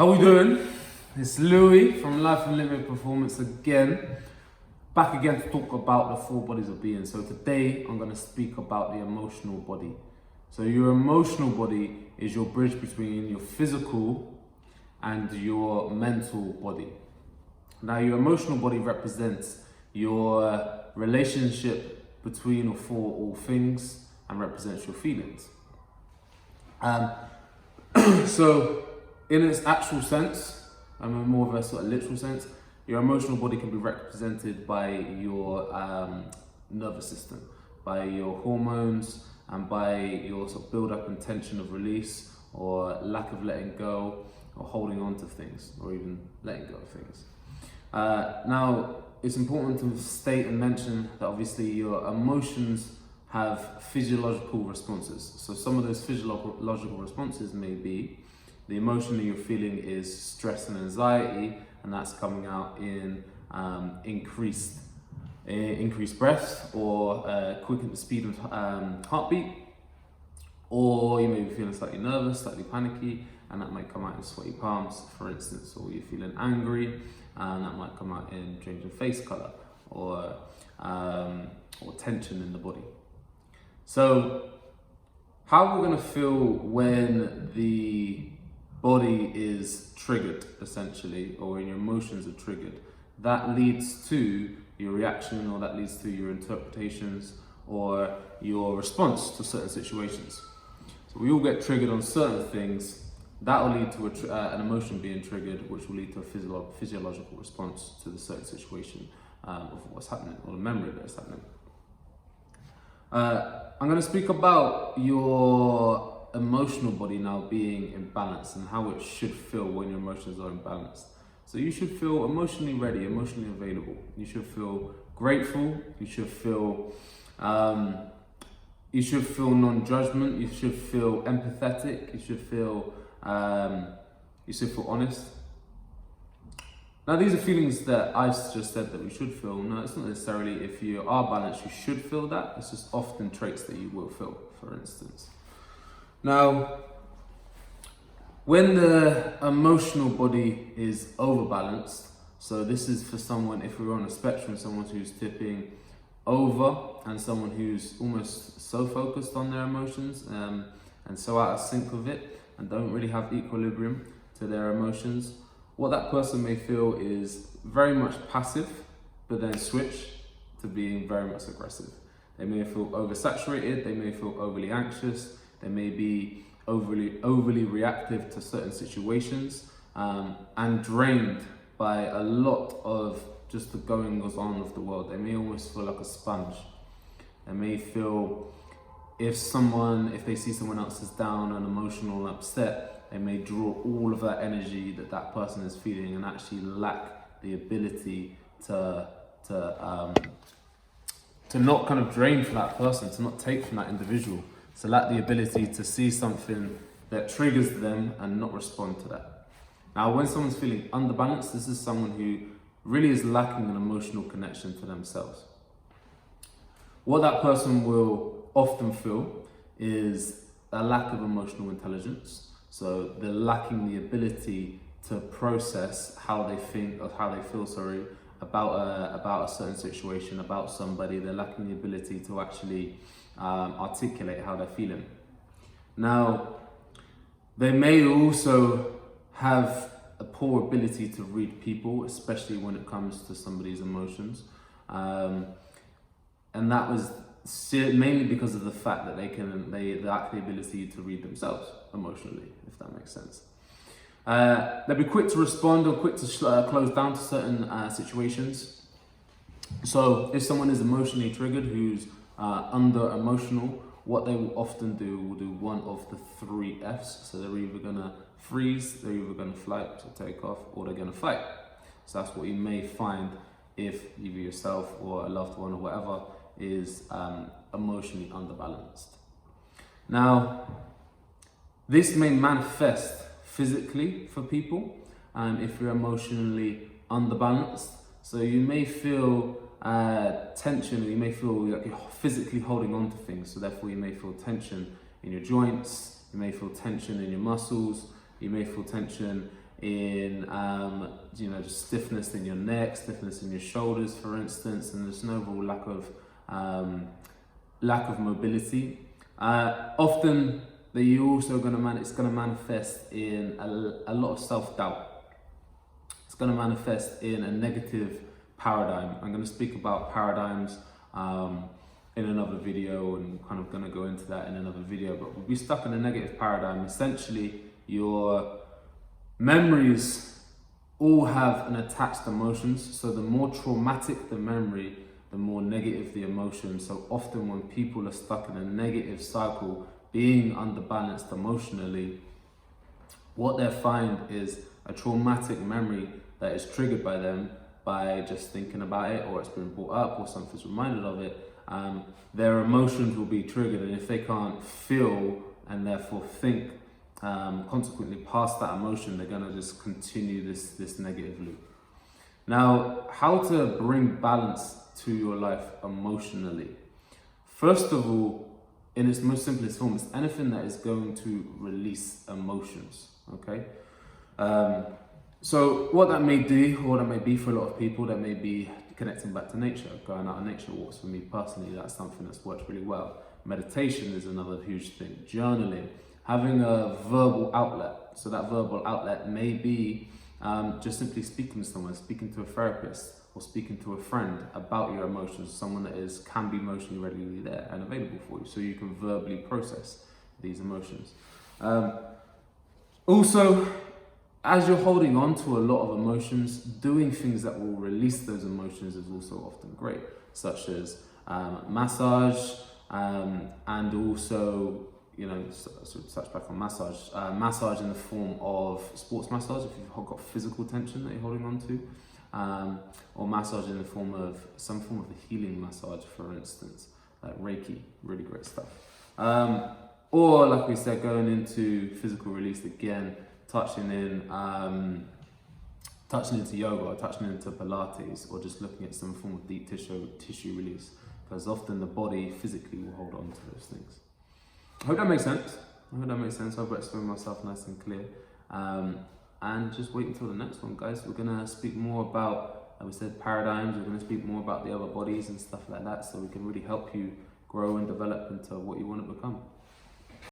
How we doing? It's Louis from Life Unlimited Performance again. Back again to talk about the four bodies of being. So today I'm going to speak about the emotional body. So your emotional body is your bridge between your physical and your mental body. Now your emotional body represents your relationship between or for all things and represents your feelings. So in its actual sense, and more of a sort of literal sense, your emotional body can be represented by your nervous system, by your hormones, and by your sort of build-up and tension of release, or lack of letting go, or holding on to things, or even letting go of things. Now, it's important to state and mention that obviously your emotions have physiological responses. So some of those physiological responses may be the emotion that you're feeling is stress and anxiety, and that's coming out in increased breath, or quickened speed of heartbeat, or you may be feeling slightly nervous, slightly panicky, and that might come out in sweaty palms, for instance, or you're feeling angry, and that might come out in change in face color, or tension in the body. So how we're going to feel when the body is triggered, essentially, or when your emotions are triggered, that leads to your reaction, or that leads to your interpretations or your response to certain situations. So we all get triggered on certain things. That will lead to an emotion being triggered, which will lead to a physiological response to the certain situation of what's happening, or the memory that's happening. I'm going to speak about your emotional body now being in balance and how it should feel when your emotions are in balance. So you should feel emotionally ready, emotionally available. You should feel grateful. You should feel non-judgment. You should feel empathetic. You should feel honest. Now, these are feelings that I've just said that we should feel. No, it's not necessarily if you are balanced, you should feel that. It's just often traits that you will feel, for instance. Now, when the emotional body is overbalanced, so this is for someone, if we're on a spectrum, someone who's tipping over and someone who's almost so focused on their emotions and so out of sync with it and don't really have equilibrium to their emotions, what that person may feel is very much passive, but then switch to being very much aggressive. They may feel oversaturated, they may feel overly anxious, they may be overly reactive to certain situations, and drained by a lot of just the goings on of the world. They may almost feel like a sponge. They may feel if they see someone else is down and emotional and upset, they may draw all of that energy that person is feeling and actually lack the ability to not kind of drain from that person, to not take from that individual, to lack the ability to see something that triggers them and not respond to that. Now, when someone's feeling underbalanced, this is someone who really is lacking an emotional connection to themselves. What that person will often feel is a lack of emotional intelligence. So they're lacking the ability to process how they think or how they feel, about a certain situation, about somebody. They're lacking the ability to actually articulate how they're feeling. Now, they may also have a poor ability to read people, especially when it comes to somebody's emotions. And that was mainly because of the fact that they lack the ability to read themselves emotionally, if that makes sense. They'll be quick to respond or quick to close down to certain situations. So if someone is emotionally triggered, who's under emotional, what they will often do will do one of the 3 Fs. So they're either going to freeze, they're either going to flight, so take off, or they're going to fight. So that's what you may find if either yourself or a loved one or whatever is emotionally underbalanced. Now, this may manifest physically for people if you're emotionally underbalanced. So you may feel tension, you may feel like you're physically holding on to things, so therefore you may feel tension in your joints, you may feel tension in your muscles, you may feel tension in just stiffness in your neck, stiffness in your shoulders, for instance, and there's an overall lack of mobility. Often that you also it's going to manifest in a lot of self-doubt. It's going to manifest in a negative paradigm. I'm going to speak about paradigms in another video, and kind of going to go into that in another video, but we'll be stuck in a negative paradigm. Essentially, your memories all have an attached emotions, so the more traumatic the memory, the more negative the emotion. So often when people are stuck in a negative cycle, being underbalanced emotionally, what they find is a traumatic memory that is triggered by them by just thinking about it, or it's been brought up, or something's reminded of it. Their emotions will be triggered, and if they can't feel and therefore think consequently past that emotion, they're going to just continue this negative loop. Now, how to bring balance to your life emotionally? First of all, in its most simplest form, it's anything that is going to release emotions, okay? So what that may do, or what that may be for a lot of people, that may be connecting back to nature, going out on nature walks. For me personally, that's something that's worked really well. Meditation is another huge thing. Journaling, having a verbal outlet. So that verbal outlet may be just simply speaking to someone, speaking to a therapist, or speaking to a friend about your emotions, someone that can be emotionally readily there and available for you, so you can verbally process these emotions. Also, as you're holding on to a lot of emotions, doing things that will release those emotions is also often great, such as massage, and also, so touch back on massage, massage in the form of sports massage if you've got physical tension that you're holding on to, or massage in the form of some form of a healing massage, for instance, like Reiki, really great stuff. Or like we said, going into physical release again, touching into yoga, or touching into Pilates, or just looking at some form of deep tissue release, because often the body physically will hold on to those things. I hope that makes sense. I hope I explained myself nice and clear. And just wait until the next one, guys. We're gonna speak more about, like we said, paradigms. We're gonna speak more about the other bodies and stuff like that, so we can really help you grow and develop into what you want to become.